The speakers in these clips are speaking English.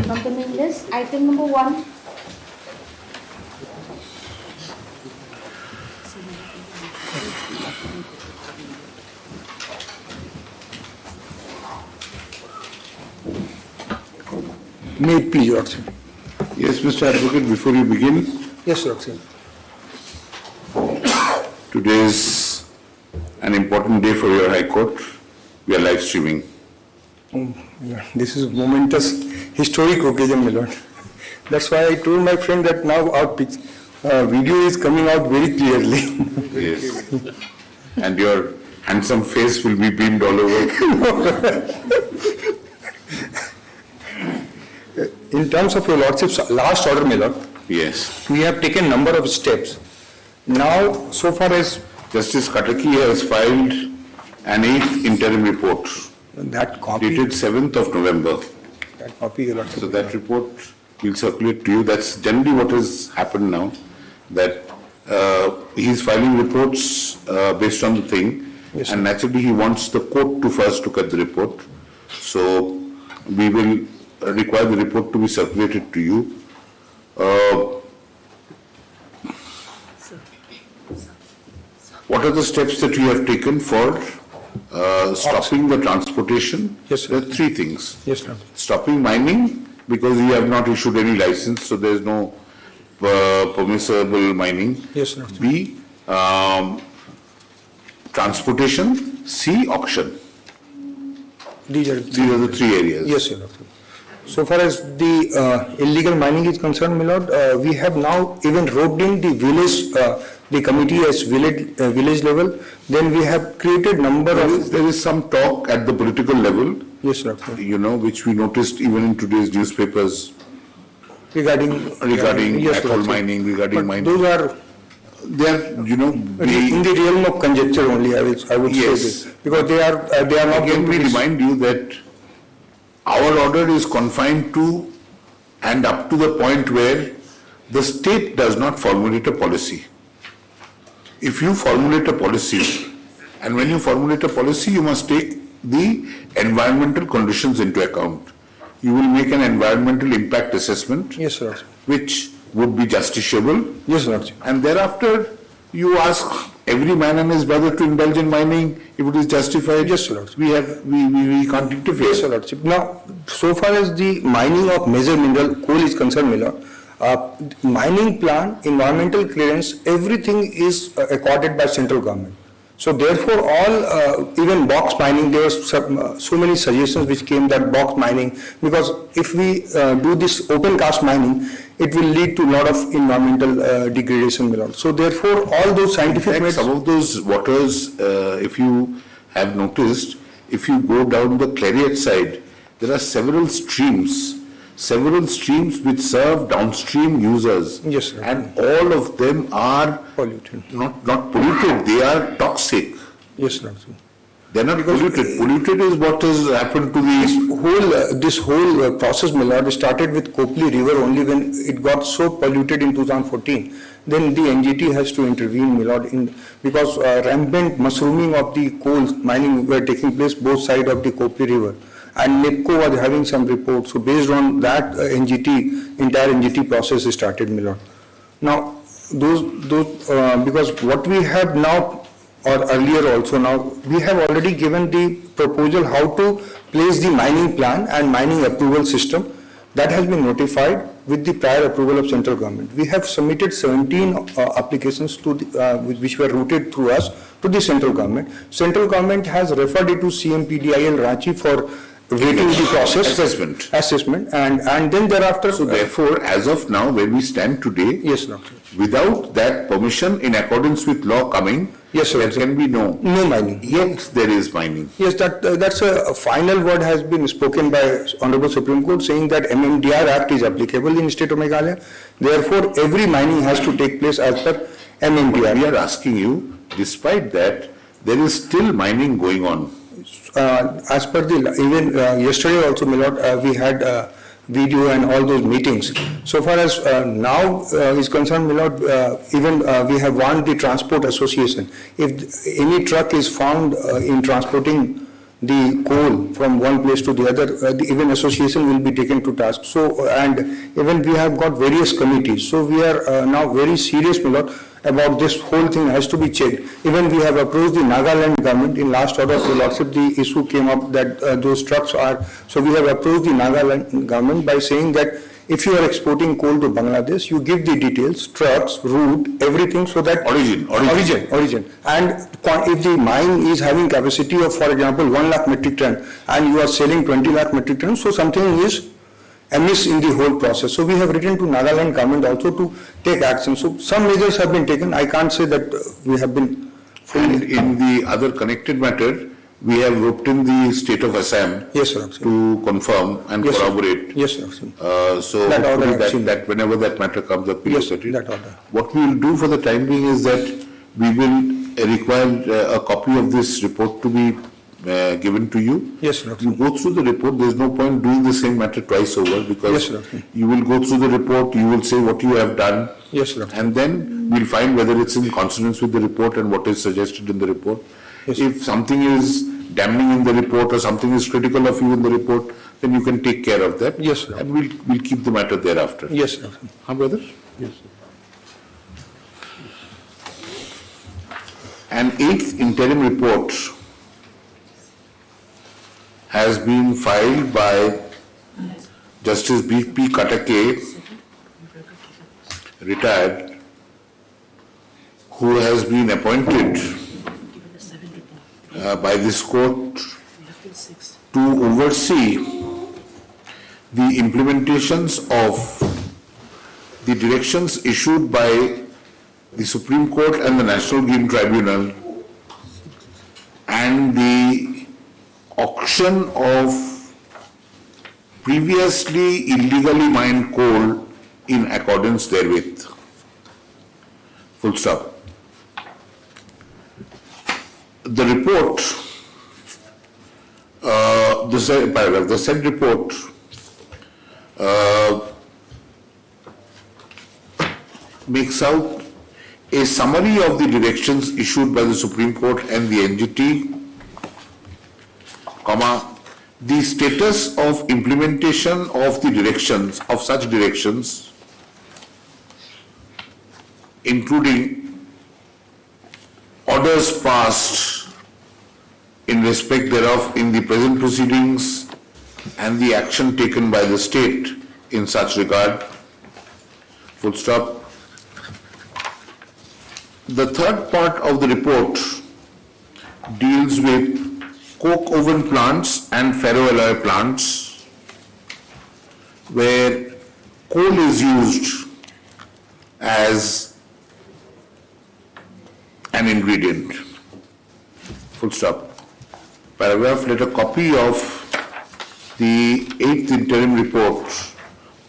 On the main list, item number 1. May it please, Lordship. Yes, Mr. Advocate, before you begin, Yes, Lordship. today is an important day for your High Court. We are live streaming. Yeah, this is momentous, historic occasion, my lord. That's why I told my friend that now our video is coming out very clearly. Yes. And your handsome face will be beamed all over. In terms of your lordship's last order, my lord, Yes. we have taken number of steps. Now, so far as Justice Kataki has filed an 8th interim report that copy, dated 7th of November. your lordship. So that report will circulate to you. That's generally what has happened now, that he's filing reports based on the thing. Yes, and naturally he wants the court to first look at the report. So we will require the report to be circulated to you. What are the steps that you have taken for stopping the transportation? Yes, sir. There are 3 things. Yes, Lord. Stopping mining, because you have not issued any license, so there is no permissible mining. Yes, Lord. B, transportation. C, auction. These are These are the 3 areas. Yes, your lordship. So far as the illegal mining is concerned, my lord, we have now even roped in the village, the committee as village level. Then we have created number of. There is some talk at the political level, Yes, sir. which we noticed even in today's newspapers Regarding yes, atoll lordship. mining, regarding But mining. those are They are, in the realm of conjecture only. I would say Yes. this, because they are not. Again, we remind you that our order is confined to and up to the point where the state does not formulate a policy. If you formulate a policy, and when you formulate a policy, you must take the environmental conditions into account. You will make an environmental impact assessment, Yes, sir. which would be justiciable, Yes, sir. and thereafter you ask every man and his brother to indulge in mining if it is justified. Yes, Lord. We can't interfere. Yes, Your Lordship. Now, so far as the mining of major mineral coal is concerned, my lord, mining plan, environmental clearance, everything is accorded by central government. So therefore, all even box mining, there was so many suggestions which came that box mining, because if we do this open cast mining, it will lead to a lot of environmental degradation, my lord. So therefore, all those scientific In fact, some of those waters, if you have noticed, if you go down the Clariot side, there are several streams which serve downstream users. Yes, sir. And all of them are polluted. not polluted, they are toxic. Yes, Lord. They are not polluted. Polluted is what has happened to the... This whole process, my lord, started with Copley River only when it got so polluted in 2014. Then the NGT has to intervene, my lord, because rampant mushrooming of the coal mining were taking place both sides of the Copley River. And NEPCO was having some reports. So based on that, entire NGT process started, my lord. Now, because what we have now, or earlier also now, we have already given the proposal how to place the mining plan and mining approval system. That has been notified with the prior approval of central government. We have submitted 17 applications to which were routed through us to the central government. Central government has referred it to CMPDIL Ranchi for rating the process. Assessment. And then thereafter. So therefore, as of now, where we stand today, yes, sir. Without that permission, in accordance with law coming, yes, sir. There can be no mining. Yet there is mining. Yes, that's a final word has been spoken by Honorable Supreme Court saying that MMDR Act is applicable in state of Meghalaya. Therefore, every mining has to take place as per MMDR. We are asking you, despite that, there is still mining going on. As per even yesterday also, my lord, we had video and all those meetings. So far as now is concerned, my lord, even we have warned the Transport Association. If any truck is found in transporting the coal from one place to the other, even association will be taken to task. So, and even we have got various committees. So we are now very serious, my lord, about this whole thing has to be checked. Even we have approached the Nagaland government. In last order of your lordship, the issue came up that those trucks are, so we have approached the Nagaland government by saying that if you are exporting coal to Bangladesh, you give the details, trucks, route, everything, so that Origin. And if the mine is having capacity of, for example, 1 lakh metric ton, and you are selling 20 lakh metric ton, so something is amiss in the whole process. So we have written to Nagaland government also to take action. So some measures have been taken. I can't say that we have been fully. And in the other connected matter, we have roped in the state of Assam. Yes, sir. To confirm and Yes, sir. corroborate. Yes, sir. So That order hopefully I've seen. that whenever that matter comes up, we Yes, look at it. that order. What we will do for the time being is that we will require a copy of this report to be given to you. Yes, sir. You go through the report. There is no point doing the same matter twice over, because Yes, sir. you will go through the report, you will say what you have done. Yes, sir. And then we'll find whether it's in consonance with the report and what is suggested in the report. Yes, If something is damning in the report or something is critical of you in the report, then you can take care of that. Yes, sir. And we'll keep the matter thereafter. Yes, sir. Huh, brother? Yes. An 8th interim report has been filed by Justice B.P. Katake, retired, who has been appointed by this court to oversee the implementations of the directions issued by the Supreme Court and the National Game Tribunal and the auction of previously illegally mined coal in accordance therewith. Full stop. The report, the said report makes out a summary of the directions issued by the Supreme Court and the NGT, the status of implementation of the directions, of such directions, including orders passed in respect thereof in the present proceedings and the action taken by the state in such regard. Full stop. The third part of the report deals with coke oven plants and ferroalloy plants, where coal is used as an ingredient. Full stop. Paragraph, let a copy of the 8th interim report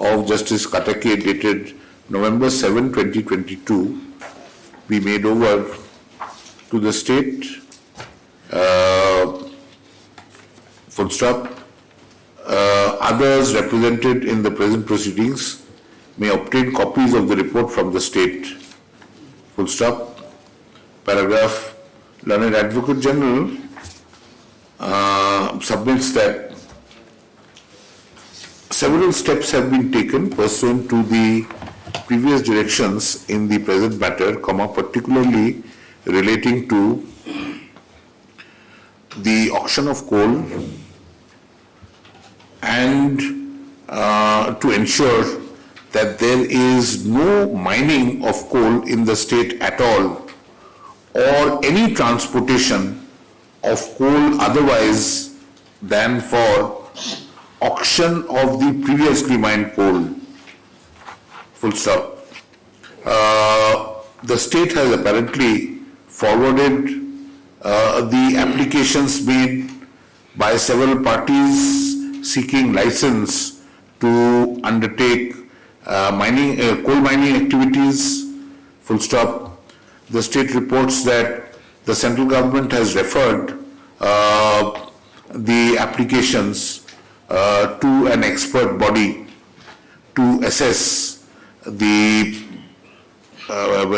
of Justice Katake dated November 7, 2022 be made over to the state. Full stop. Others represented in the present proceedings may obtain copies of the report from the state. Full stop. Paragraph, Learned Advocate General submits that several steps have been taken pursuant to the previous directions in the present matter, particularly relating to the auction of coal and to ensure that there is no mining of coal in the state at all, or any transportation of coal otherwise than for auction of the previously mined coal. Full stop. The state has apparently forwarded the applications made by several parties seeking license to undertake coal mining activities. Full stop. The state reports that the central government has referred the applications to an expert body to assess to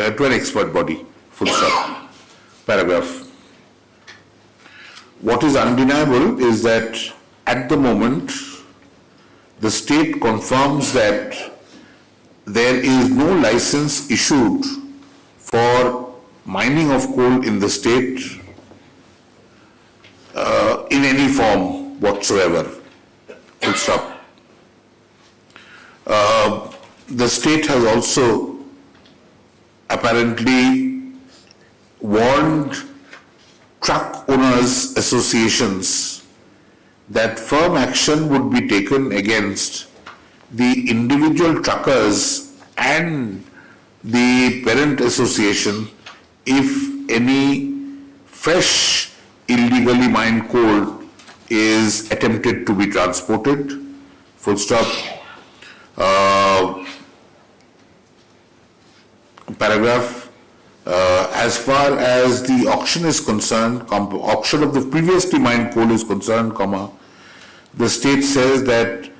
an expert body. Full stop. Paragraph. what is undeniable is that at the moment, the state confirms that there is no license issued for mining of coal in the state in any form whatsoever. Full stop. The state has also apparently warned truck owners associations that firm action would be taken against the individual truckers and the parent association if any fresh illegally mined coal is attempted to be transported. Full stop. Paragraph, as far as the auction is concerned, auction of the previously mined coal is concerned, comma, the state says that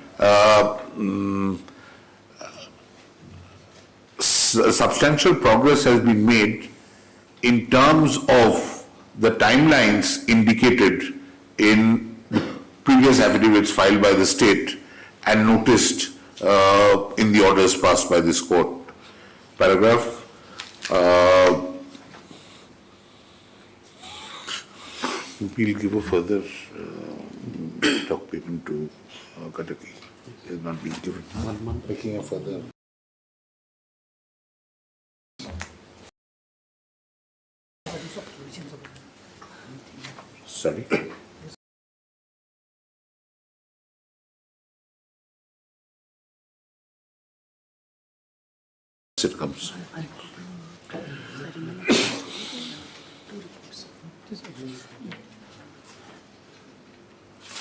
substantial progress has been made in terms of the timelines indicated in the previous affidavits filed by the state and noticed in the orders passed by this court. Paragraph, we'll give a further stock payment to Kataki. It has not been given. 1 month. Making a further. Sorry. It comes.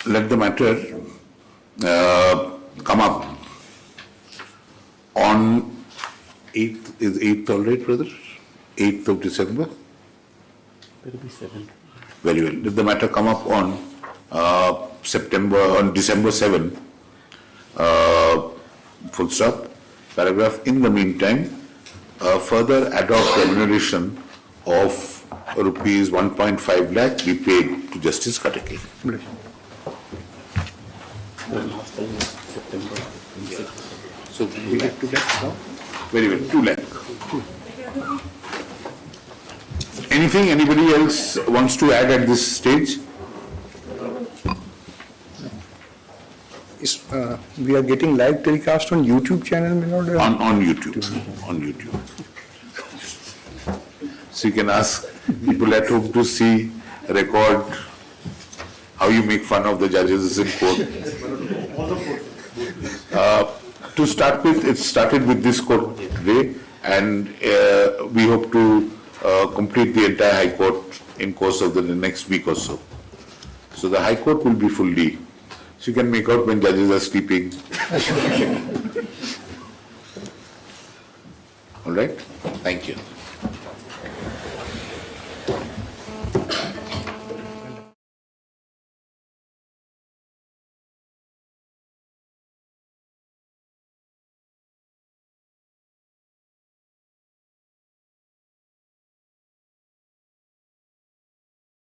Let the matter come up on 8th, is 8th all right, brother? 8th of December? There will be 7. Very well. Let the matter come up on December 7, full stop. Paragraph, in the meantime, further ad hoc remuneration of rupees 1.5 lakh be paid to Justice Kataki. The last time was September 26th. So we get 2 lakhs now? Very well, 2 lakh. Anything anybody else wants to add at this stage? We are getting live telecast on YouTube channel, my lord? On YouTube. On YouTube. So you can ask people at home to see, record how you make fun of the judges in court. To start with, it started with this court today, and we hope to complete the entire High Court in course of the next week or so. So the High Court will be fully. So you can make out when judges are sleeping. All right? Thank you.